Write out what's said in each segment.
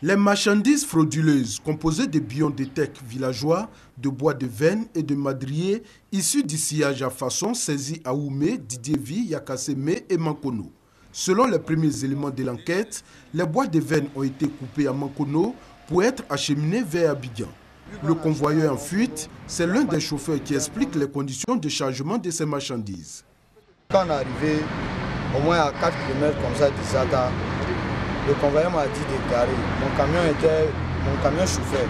Les marchandises frauduleuses composées de billons de teck villageois, de bois de veine et de madriers issus du sillage à façon saisis à Oumé, Didievi, Yakaseme et Mankono. Selon les premiers éléments de l'enquête, les bois de veine ont été coupés à Mankono pour être acheminés vers Abidjan. Le convoyeur en fuite, c'est l'un des chauffeurs qui explique les conditions de chargement de ces marchandises. Quand on est arrivé au moins à 4 km comme ça de Zata, le convoyeur m'a dit de garer. Mon camion chauffeur.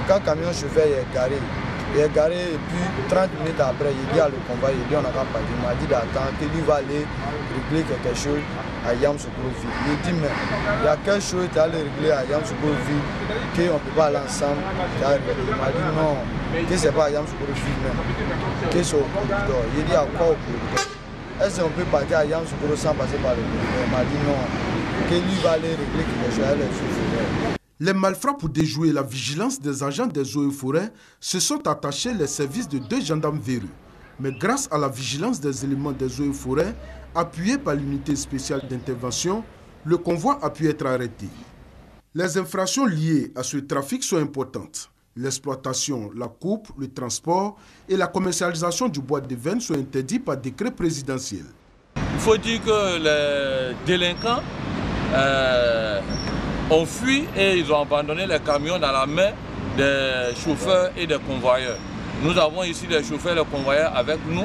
Quand le camion chauffeur est garé et puis 30 minutes après, il dit à le convoyeur, il dit on n'a pas parti. Il m'a dit d'attendre qu'il va aller régler quelque chose à Yamoussoukro-Ville. Il dit mais il y a quelque chose qui allait régler à Yamoussoukro-Ville qu'on ne peut pas aller ensemble. Il m'a dit non, que ce n'est pas à Yamoussoukro-Ville même, que c'est au corridor. Il dit à quoi au corridor? Est-ce qu'on peut partir à Yamoussoukro sans passer par le corridor? Il m'a dit non. Les malfrats, pour déjouer la vigilance des agents des eaux et forêts, se sont attachés les services de 2 gendarmes véreux. Mais grâce à la vigilance des éléments des eaux et forêts, appuyés par l'unité spéciale d'intervention, le convoi a pu être arrêté. Les infractions liées à ce trafic sont importantes. L'exploitation, la coupe, le transport et la commercialisation du bois de veine sont interdits par décret présidentiel. Il faut dire que les délinquants ont fui et ils ont abandonné les camions dans la main des chauffeurs et des convoyeurs. Nous avons ici les chauffeurs et les convoyeurs avec nous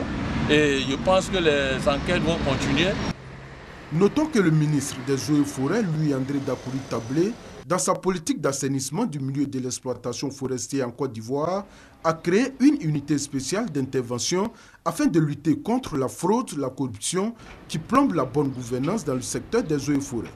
et je pense que les enquêtes vont continuer. Notons que le ministre des Eaux et Forêts, Louis-André Dakouri Tablé, dans sa politique d'assainissement du milieu de l'exploitation forestière en Côte d'Ivoire, a créé une unité spéciale d'intervention afin de lutter contre la fraude, la corruption qui plombe la bonne gouvernance dans le secteur des eaux et forêts.